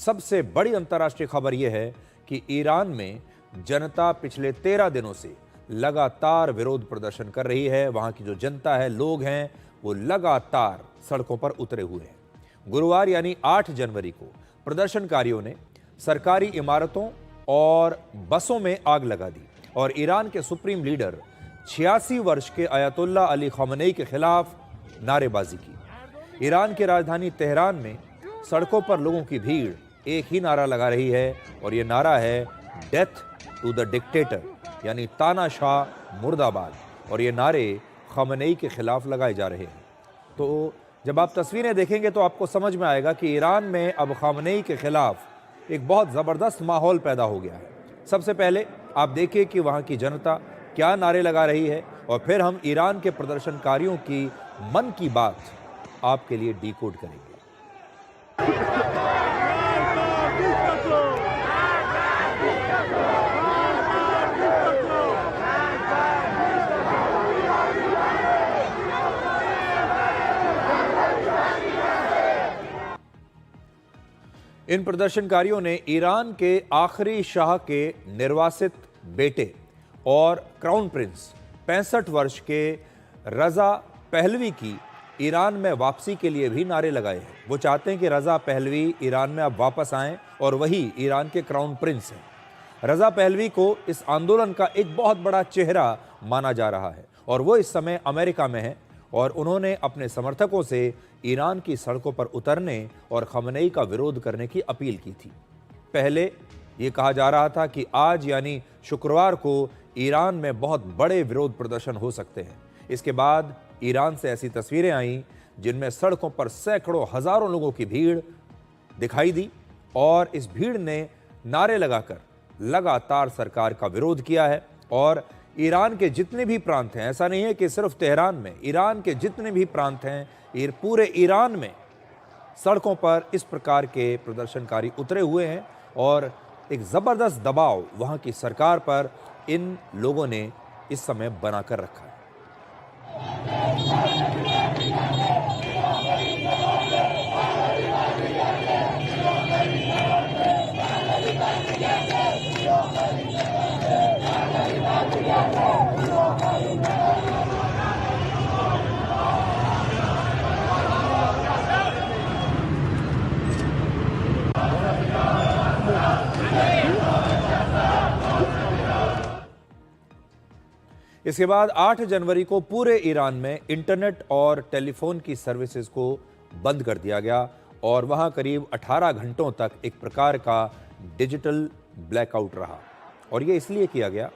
सबसे बड़ी अंतर्राष्ट्रीय खबर यह है कि ईरान में जनता पिछले 13 दिनों से लगातार विरोध प्रदर्शन कर रही है। वहां की जो जनता है, लोग हैं, वो लगातार सड़कों पर उतरे हुए हैं। गुरुवार यानी 8 जनवरी को प्रदर्शनकारियों ने सरकारी इमारतों और बसों में आग लगा दी और ईरान के सुप्रीम लीडर 86 वर्ष के अयतुल्ला अली खमेनी के खिलाफ नारेबाजी की। ईरान की राजधानी तेहरान में सड़कों पर लोगों की भीड़ एक ही नारा लगा रही है और यह नारा है डेथ टू द डिक्टेटर, यानी तानाशाह मुर्दाबाद। और ये नारे खमेनी के खिलाफ लगाए जा रहे हैं। तो जब आप तस्वीरें देखेंगे तो आपको समझ में आएगा कि ईरान में अब खमेनी के खिलाफ एक बहुत ज़बरदस्त माहौल पैदा हो गया है। सबसे पहले आप देखिए कि वहाँ की जनता क्या नारे लगा रही है और फिर हम ईरान के प्रदर्शनकारियों की मन की बात आपके लिए डिकोड करेंगे। इन प्रदर्शनकारियों ने ईरान के आखिरी शाह के निर्वासित बेटे और क्राउन प्रिंस 65 वर्ष के रजा पहलवी की ईरान में वापसी के लिए भी नारे लगाए हैं। वो चाहते हैं कि रजा पहलवी ईरान में अब वापस आएं और वही ईरान के क्राउन प्रिंस हैं। रजा पहलवी को इस आंदोलन का एक बहुत बड़ा चेहरा माना जा रहा है और वो इस समय अमेरिका में है और उन्होंने अपने समर्थकों से ईरान की सड़कों पर उतरने और खमेनी का विरोध करने की अपील की थी। पहले ये कहा जा रहा था कि आज यानी शुक्रवार को ईरान में बहुत बड़े विरोध प्रदर्शन हो सकते हैं। इसके बाद ईरान से ऐसी तस्वीरें आईं जिनमें सड़कों पर सैकड़ों हजारों लोगों की भीड़ दिखाई दी और इस भीड़ ने नारे लगाकर लगातार सरकार का विरोध किया है। और ईरान के जितने भी प्रांत हैं, ऐसा नहीं है कि सिर्फ तेहरान में, ईरान के जितने भी प्रांत हैं, पूरे ईरान में सड़कों पर इस प्रकार के प्रदर्शनकारी उतरे हुए हैं और एक ज़बरदस्त दबाव वहाँ की सरकार पर इन लोगों ने इस समय बनाकर रखा है। इसके बाद 8 जनवरी को पूरे ईरान में इंटरनेट और टेलीफोन की सर्विसेज को बंद कर दिया गया और वहां करीब 18 घंटों तक एक प्रकार का डिजिटल ब्लैकआउट रहा। और ये इसलिए किया गया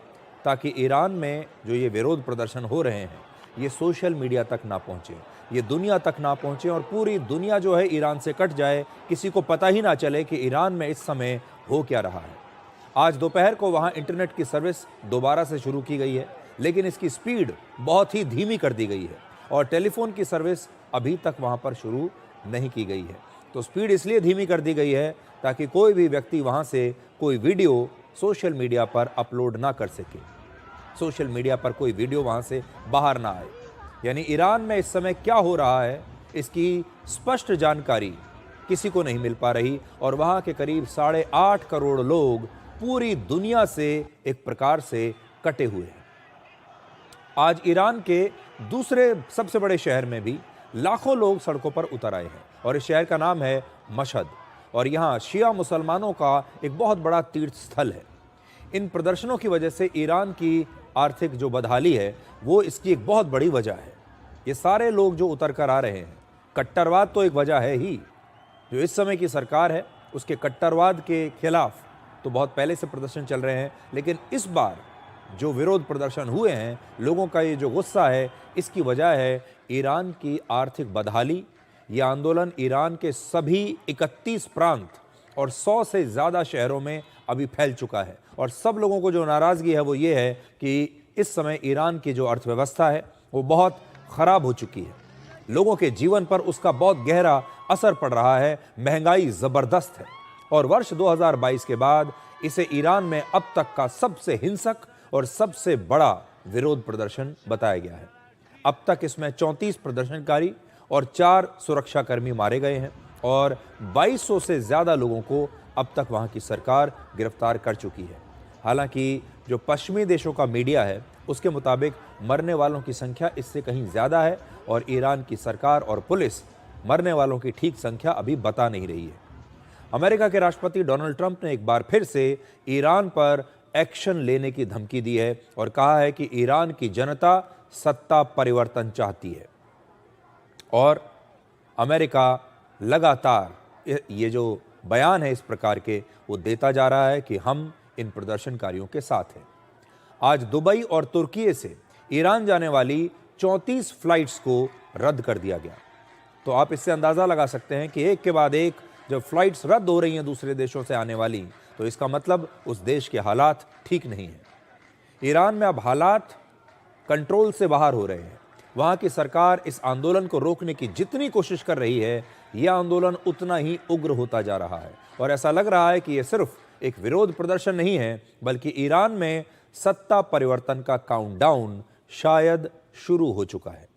ताकि ईरान में जो ये विरोध प्रदर्शन हो रहे हैं ये सोशल मीडिया तक ना पहुंचे, ये दुनिया तक ना पहुंचे और पूरी दुनिया जो है ईरान से कट जाए, किसी को पता ही ना चले कि ईरान में इस समय हो क्या रहा है। आज दोपहर को वहाँ इंटरनेट की सर्विस दोबारा से शुरू की गई है, लेकिन इसकी स्पीड बहुत ही धीमी कर दी गई है और टेलीफोन की सर्विस अभी तक वहां पर शुरू नहीं की गई है। तो स्पीड इसलिए धीमी कर दी गई है ताकि कोई भी व्यक्ति वहां से कोई वीडियो सोशल मीडिया पर अपलोड ना कर सके, सोशल मीडिया पर कोई वीडियो वहां से बाहर ना आए। यानी ईरान में इस समय क्या हो रहा है इसकी स्पष्ट जानकारी किसी को नहीं मिल पा रही और वहां के करीब 8.5 करोड़ लोग पूरी दुनिया से एक प्रकार से कटे हुए हैं। आज ईरान के दूसरे सबसे बड़े शहर में भी लाखों लोग सड़कों पर उतर आए हैं और इस शहर का नाम है मशहद और यहाँ शिया मुसलमानों का एक बहुत बड़ा तीर्थ स्थल है। इन प्रदर्शनों की वजह से ईरान की आर्थिक जो बदहाली है वो इसकी एक बहुत बड़ी वजह है। ये सारे लोग जो उतर कर आ रहे हैं, कट्टरवाद तो एक वजह है ही, जो इस समय की सरकार है उसके कट्टरवाद के खिलाफ तो बहुत पहले से प्रदर्शन चल रहे हैं, लेकिन इस बार जो विरोध प्रदर्शन हुए हैं, लोगों का ये जो गुस्सा है, इसकी वजह है ईरान की आर्थिक बदहाली। ये आंदोलन ईरान के सभी 31 प्रांत और 100 से ज़्यादा शहरों में अभी फैल चुका है और सब लोगों को जो नाराज़गी है वो ये है कि इस समय ईरान की जो अर्थव्यवस्था है वो बहुत ख़राब हो चुकी है, लोगों के जीवन पर उसका बहुत गहरा असर पड़ रहा है, महंगाई ज़बरदस्त है और वर्ष 2022 के बाद इसे ईरान में अब तक का सबसे हिंसक और सबसे बड़ा विरोध प्रदर्शन बताया गया है। अब तक इसमें 34 प्रदर्शनकारी और 4 सुरक्षाकर्मी मारे गए हैं और 2200 से ज़्यादा लोगों को अब तक वहाँ की सरकार गिरफ्तार कर चुकी है। हालांकि जो पश्चिमी देशों का मीडिया है उसके मुताबिक मरने वालों की संख्या इससे कहीं ज़्यादा है और ईरान की सरकार और पुलिस मरने वालों की ठीक संख्या अभी बता नहीं रही है। अमेरिका के राष्ट्रपति डोनाल्ड ट्रंप ने एक बार फिर से ईरान पर एक्शन लेने की धमकी दी है और कहा है कि ईरान की जनता सत्ता परिवर्तन चाहती है और अमेरिका लगातार ये जो बयान है इस प्रकार के वो देता जा रहा है कि हम इन प्रदर्शनकारियों के साथ हैं। आज दुबई और तुर्की से ईरान जाने वाली 34 फ्लाइट्स को रद्द कर दिया गया। तो आप इससे अंदाज़ा लगा सकते हैं कि एक के बाद एक जब फ्लाइट्स रद्द हो रही हैं दूसरे देशों से आने वाली, तो इसका मतलब उस देश के हालात ठीक नहीं हैं। ईरान में अब हालात कंट्रोल से बाहर हो रहे हैं। वहाँ की सरकार इस आंदोलन को रोकने की जितनी कोशिश कर रही है, यह आंदोलन उतना ही उग्र होता जा रहा है और ऐसा लग रहा है कि यह सिर्फ एक विरोध प्रदर्शन नहीं है, बल्कि ईरान में सत्ता परिवर्तन का काउंटडाउन शायद शुरू हो चुका है।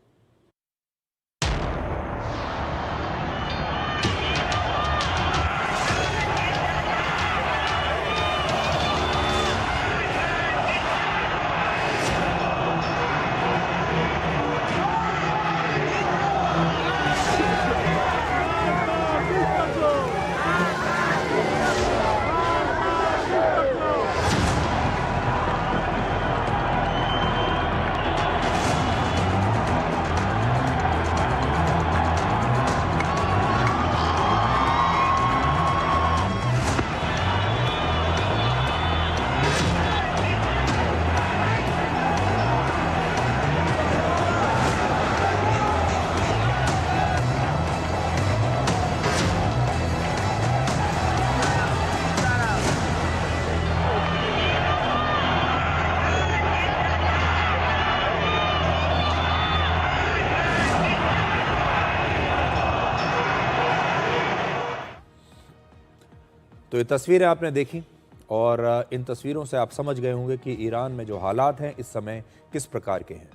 तो ये तस्वीरें आपने देखी और इन तस्वीरों से आप समझ गए होंगे कि ईरान में जो हालात हैं इस समय किस प्रकार के हैं।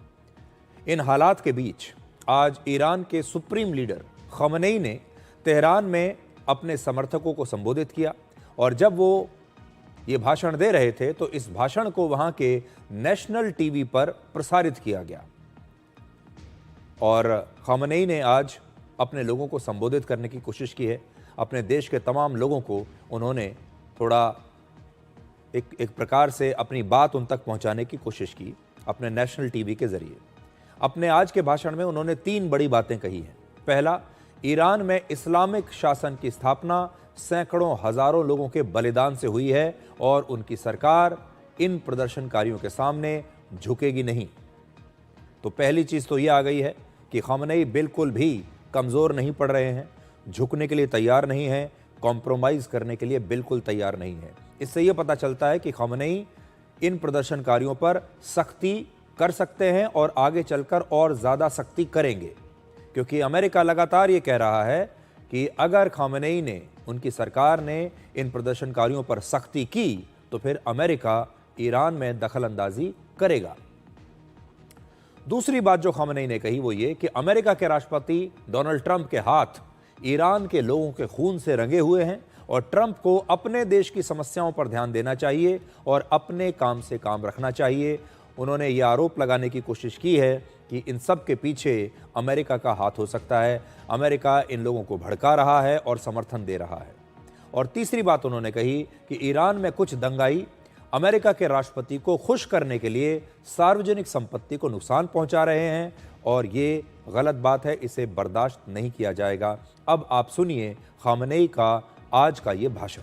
इन हालात के बीच आज ईरान के सुप्रीम लीडर खमेनी ने तेहरान में अपने समर्थकों को संबोधित किया और जब वो ये भाषण दे रहे थे तो इस भाषण को वहाँ के नेशनल टीवी पर प्रसारित किया गया और खमेनी ने आज अपने लोगों को संबोधित करने की कोशिश की है। अपने देश के तमाम लोगों को उन्होंने थोड़ा एक प्रकार से अपनी बात उन तक पहुंचाने की कोशिश की अपने नेशनल टीवी के जरिए। अपने आज के भाषण में उन्होंने 3 बड़ी बातें कही हैं। पहला, ईरान में इस्लामिक शासन की स्थापना सैकड़ों हजारों लोगों के बलिदान से हुई है और उनकी सरकार इन प्रदर्शनकारियों के सामने झुकेगी नहीं। तो पहली चीज़ तो ये आ गई है कि खमेनी बिल्कुल भी कमज़ोर नहीं पड़ रहे हैं, झुकने के लिए तैयार नहीं है, कॉम्प्रोमाइज़ करने के लिए बिल्कुल तैयार नहीं है। इससे यह पता चलता है कि खमेनी इन प्रदर्शनकारियों पर सख्ती कर सकते हैं और आगे चलकर और ज़्यादा सख्ती करेंगे, क्योंकि अमेरिका लगातार ये कह रहा है कि अगर खमेनी ने, उनकी सरकार ने इन प्रदर्शनकारियों पर सख्ती की तो फिर अमेरिका ईरान में दखल अंदाजी करेगा। दूसरी बात जो खमेनी ने कही वो ये कि अमेरिका के राष्ट्रपति डोनाल्ड ट्रंप के हाथ ईरान के लोगों के खून से रंगे हुए हैं और ट्रंप को अपने देश की समस्याओं पर ध्यान देना चाहिए और अपने काम से काम रखना चाहिए। उन्होंने ये आरोप लगाने की कोशिश की है कि इन सब के पीछे अमेरिका का हाथ हो सकता है, अमेरिका इन लोगों को भड़का रहा है और समर्थन दे रहा है। और तीसरी बात उन्होंने कही कि ईरान में कुछ दंगाई अमेरिका के राष्ट्रपति को खुश करने के लिए सार्वजनिक संपत्ति को नुकसान पहुंचा रहे हैं और ये गलत बात है, इसे बर्दाश्त नहीं किया जाएगा। अब आप सुनिए खमेनी का आज का ये भाषण।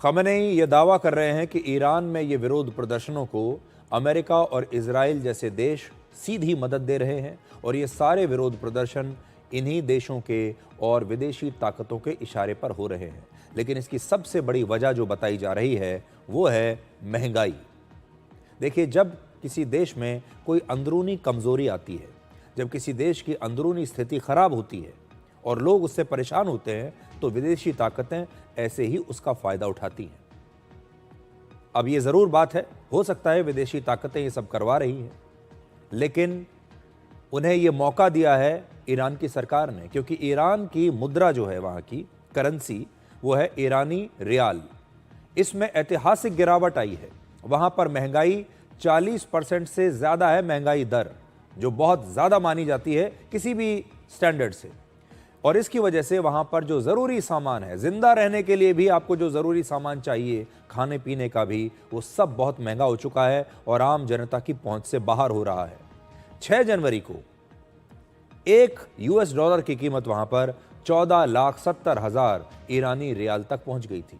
खमेनी ये दावा कर रहे हैं कि ईरान में ये विरोध प्रदर्शनों को अमेरिका और इजराइल जैसे देश सीधी मदद दे रहे हैं और ये सारे विरोध प्रदर्शन इन्हीं देशों के और विदेशी ताकतों के इशारे पर हो रहे हैं। लेकिन इसकी सबसे बड़ी वजह जो बताई जा रही है वो है महंगाई। देखिए, जब किसी देश में कोई अंदरूनी कमज़ोरी आती है, जब किसी देश की अंदरूनी स्थिति खराब होती है और लोग उससे परेशान होते हैं, तो विदेशी ताकतें ऐसे ही उसका फ़ायदा उठाती हैं। अब ये ज़रूर बात है, हो सकता है विदेशी ताकतें ये सब करवा रही हैं, लेकिन उन्हें ये मौका दिया है ईरान की सरकार ने, क्योंकि ईरान की मुद्रा जो है, वहाँ की करेंसी, वो है ईरानी रियाल। इसमें ऐतिहासिक गिरावट आई है। वहाँ पर महंगाई 40% से ज़्यादा है, महंगाई दर, जो बहुत ज़्यादा मानी जाती है किसी भी स्टैंडर्ड से। और इसकी वजह से वहाँ पर जो ज़रूरी सामान है, ज़िंदा रहने के लिए भी आपको जो ज़रूरी सामान चाहिए, खाने पीने का भी, वो सब बहुत महंगा हो चुका है और आम जनता की पहुँच से बाहर हो रहा है। 6 जनवरी को $1 की कीमत वहाँ पर 14,70,000 ईरानी रियाल तक पहुँच गई थी।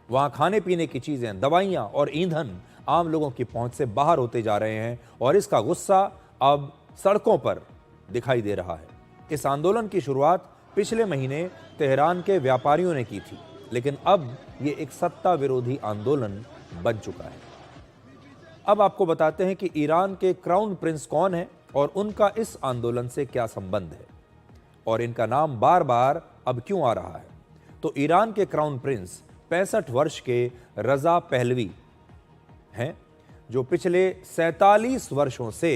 वहाँ खाने पीने की चीज़ें, दवाइयाँ और ईंधन आम लोगों की पहुँच से बाहर होते जा रहे हैं और इसका गुस्सा अब सड़कों पर दिखाई दे रहा है। इस आंदोलन की शुरुआत पिछले महीने तेहरान के व्यापारियों ने की थी, लेकिन अब ये एक सत्ता विरोधी आंदोलन बन चुका है। अब आपको बताते हैं कि ईरान के क्राउन प्रिंस कौन है और उनका इस आंदोलन से क्या संबंध है और इनका नाम बार बार अब क्यों आ रहा है। तो ईरान के क्राउन प्रिंस 65 वर्ष के रजा पहलवी हैं, जो पिछले 47 वर्षों से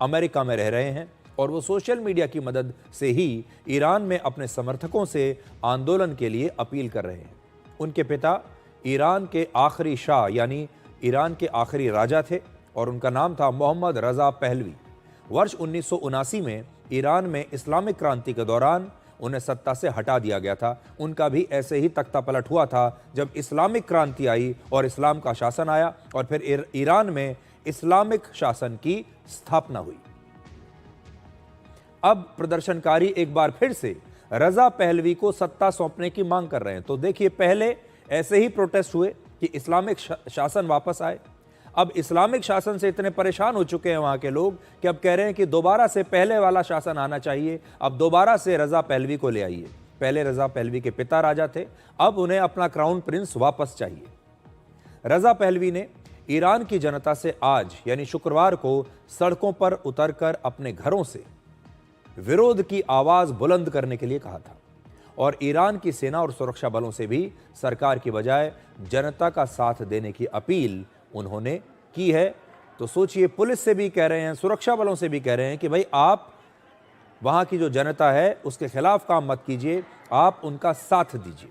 अमेरिका में रह रहे हैं और वो सोशल मीडिया की मदद से ही ईरान में अपने समर्थकों से आंदोलन के लिए अपील कर रहे हैं। उनके पिता ईरान के आखिरी शाह यानी ईरान के आखिरी राजा थे और उनका नाम था मोहम्मद रजा पहलवी। वर्ष 1979 में ईरान में इस्लामिक क्रांति के दौरान उन्हें सत्ता से हटा दिया गया था। उनका भी ऐसे ही तख्ता पलट हुआ था जब इस्लामिक क्रांति आई और इस्लाम का शासन आया और फिर ईरान में इस्लामिक शासन की स्थापना हुई। अब प्रदर्शनकारी एक बार फिर से रजा पहलवी को सत्ता सौंपने की मांग कर रहे हैं। तो देखिए, पहले ऐसे ही प्रोटेस्ट हुए कि इस्लामिक शासन वापस आए। अब इस्लामिक शासन से इतने परेशान हो चुके हैं वहाँ के लोग कि अब कह रहे हैं कि दोबारा से पहले वाला शासन आना चाहिए। अब दोबारा से रजा पहलवी को ले आइए। पहले रजा पहलवी के पिता राजा थे, अब उन्हें अपना क्राउन प्रिंस वापस चाहिए। रजा पहलवी ने ईरान की जनता से आज यानी शुक्रवार को सड़कों पर उतरकर अपने घरों से विरोध की आवाज बुलंद करने के लिए कहा था और ईरान की सेना और सुरक्षा बलों से भी सरकार की बजाय जनता का साथ देने की अपील उन्होंने की है। तो सोचिए, पुलिस से भी कह रहे हैं, सुरक्षा बलों से भी कह रहे हैं कि भाई आप वहां की जो जनता है उसके खिलाफ काम मत कीजिए, आप उनका साथ दीजिए।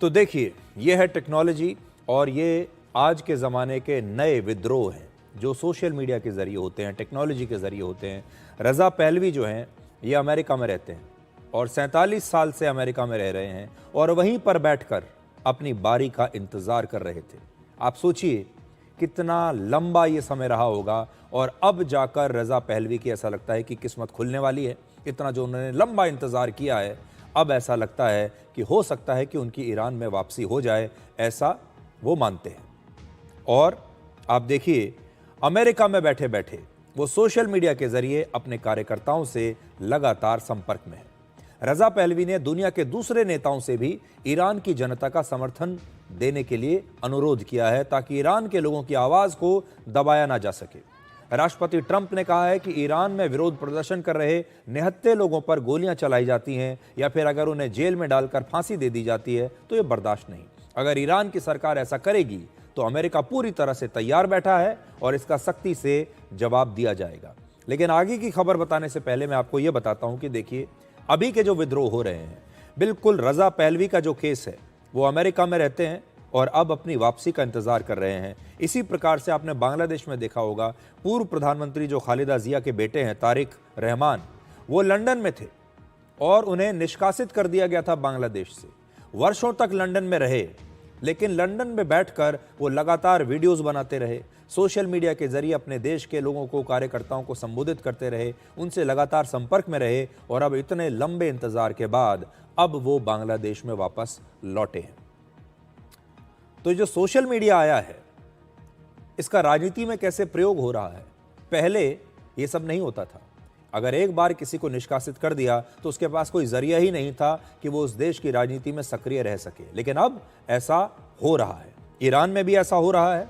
तो देखिए, ये है टेक्नोलॉजी और ये आज के ज़माने के नए विद्रोह हैं जो सोशल मीडिया के ज़रिए होते हैं, टेक्नोलॉजी के ज़रिए होते हैं। रज़ा पहलवी जो हैं ये अमेरिका में रहते हैं और 47 साल से अमेरिका में रह रहे हैं और वहीं पर बैठकर अपनी बारी का इंतज़ार कर रहे थे। आप सोचिए कितना लंबा ये समय रहा होगा और अब जाकर रज़ा पहलवी की ऐसा लगता है कि किस्मत खुलने वाली है। इतना जो उन्होंने लंबा इंतज़ार किया है, अब ऐसा लगता है कि हो सकता है कि उनकी ईरान में वापसी हो जाए, ऐसा वो मानते हैं। और आप देखिए, अमेरिका में बैठे बैठे वो सोशल मीडिया के ज़रिए अपने कार्यकर्ताओं से लगातार संपर्क में है। रज़ा पहलवी ने दुनिया के दूसरे नेताओं से भी ईरान की जनता का समर्थन देने के लिए अनुरोध किया है ताकि ईरान के लोगों की आवाज़ को दबाया ना जा सके। राष्ट्रपति ट्रंप ने कहा है कि ईरान में विरोध प्रदर्शन कर रहे निहत्थे लोगों पर गोलियां चलाई जाती हैं या फिर अगर उन्हें जेल में डालकर फांसी दे दी जाती है तो ये बर्दाश्त नहीं। अगर ईरान की सरकार ऐसा करेगी तो अमेरिका पूरी तरह से तैयार बैठा है और इसका सख्ती से जवाब दिया जाएगा। लेकिन आगे की खबर बताने से पहले मैं आपको यह बताता हूं कि देखिए, अभी के जो विद्रोह हो रहे हैं, बिल्कुल रजा पहलवी का जो केस है, वो अमेरिका में रहते हैं और अब अपनी वापसी का इंतजार कर रहे हैं। इसी प्रकार से आपने बांग्लादेश में देखा होगा, पूर्व प्रधानमंत्री जो खालिदा जिया के बेटे हैं तारिक रहमान, वो लंदन में थे और उन्हें निष्कासित कर दिया गया था बांग्लादेश से। वर्षों तक लंदन में रहे, लेकिन लंदन में बैठकर वो लगातार वीडियोस बनाते रहे, सोशल मीडिया के जरिए अपने देश के लोगों को, कार्यकर्ताओं को संबोधित करते रहे, उनसे लगातार संपर्क में रहे और अब इतने लंबे इंतजार के बाद अब वो बांग्लादेश में वापस लौटे हैं। तो जो सोशल मीडिया आया है, इसका राजनीति में कैसे प्रयोग हो रहा है? पहले ये सब नहीं होता था। अगर एक बार किसी को निष्कासित कर दिया तो उसके पास कोई जरिया ही नहीं था कि वो उस देश की राजनीति में सक्रिय रह सके। लेकिन अब ऐसा हो रहा है। ईरान में भी ऐसा हो रहा है,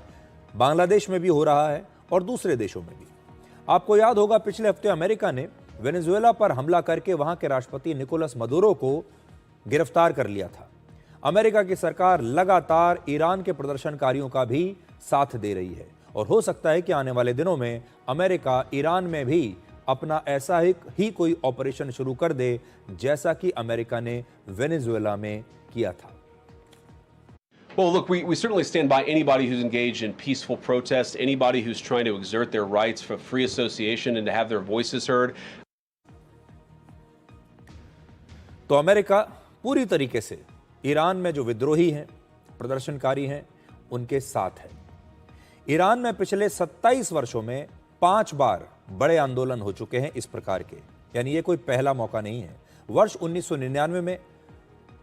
बांग्लादेश में भी हो रहा है और दूसरे देशों में भी। आपको याद होगा, पिछले हफ्ते अमेरिका ने वेनेजुएला पर हमला करके वहां के राष्ट्रपति निकोलस मदुरो को गिरफ्तार कर लिया था। अमेरिका की सरकार लगातार ईरान के प्रदर्शनकारियों का भी साथ दे रही है और हो सकता है कि आने वाले दिनों में अमेरिका ईरान में भी अपना ऐसा ही कोई ऑपरेशन शुरू कर दे, जैसा कि अमेरिका ने वेनेजुएला में किया था। Well, look, we certainly stand by anybody who's engaged in peaceful protest, anybody who's trying to exert their rights for free association and to have their voices heard. तो America पूरी तरीके से Iran में जो विद्रोही हैं, प्रदर्शनकारी हैं, उनके साथ है। ईरान में पिछले 27 वर्षों में 5 बार बड़े आंदोलन हो चुके हैं इस प्रकार के, यानी ये कोई पहला मौका नहीं है। वर्ष 1999 में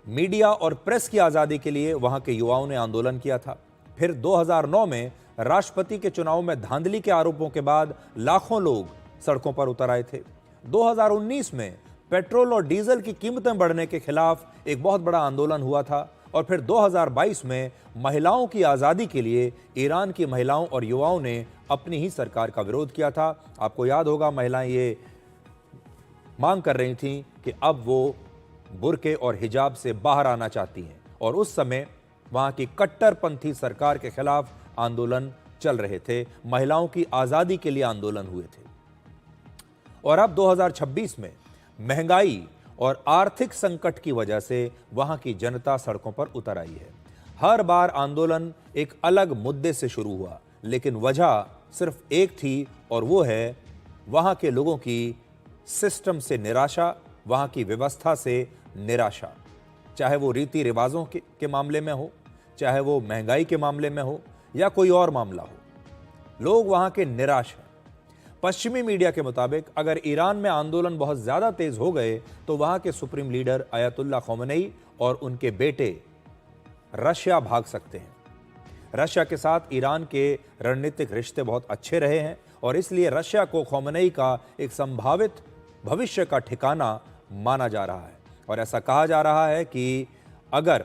मीडिया और प्रेस की आज़ादी के लिए वहां के युवाओं ने आंदोलन किया था। फिर 2009 में राष्ट्रपति के चुनाव में धांधली के आरोपों के बाद लाखों लोग सड़कों पर उतर आए थे। 2019 में पेट्रोल और डीजल की कीमतें बढ़ने के खिलाफ एक बहुत बड़ा आंदोलन हुआ था और फिर 2022 में महिलाओं की आज़ादी के लिए ईरान की महिलाओं और युवाओं ने अपनी ही सरकार का विरोध किया था। आपको याद होगा, महिलाएं ये मांग कर रही थीं कि अब वो बुर्के और हिजाब से बाहर आना चाहती हैं और उस समय वहां की कट्टरपंथी सरकार के खिलाफ आंदोलन चल रहे थे, महिलाओं की आज़ादी के लिए आंदोलन हुए थे। और अब 2026 में महंगाई और आर्थिक संकट की वजह से वहां की जनता सड़कों पर उतर आई है। हर बार आंदोलन एक अलग मुद्दे से शुरू हुआ, लेकिन वजह सिर्फ एक थी और वो है वहां के लोगों की सिस्टम से निराशा, वहां की व्यवस्था से निराशा। चाहे वो रीति रिवाजों के मामले में हो, चाहे वो महंगाई के मामले में हो या कोई और मामला हो, लोग वहां के निराश हैं। पश्चिमी मीडिया के मुताबिक अगर ईरान में आंदोलन बहुत ज्यादा तेज हो गए तो वहां के सुप्रीम लीडर अयतुल्ला खौमेनी और उनके बेटे रशिया भाग सकते हैं। रशिया के साथ ईरान के रणनीतिक रिश्ते बहुत अच्छे रहे हैं और इसलिए रशिया को खौमेनी का एक संभावित भविष्य का ठिकाना माना जा रहा है। और ऐसा कहा जा रहा है कि अगर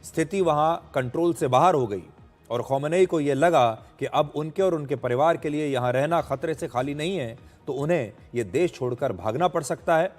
स्थिति वहां कंट्रोल से बाहर हो गई और खौमेनी को यह लगा कि अब उनके और उनके परिवार के लिए यहां रहना खतरे से खाली नहीं है, तो उन्हें यह देश छोड़कर भागना पड़ सकता है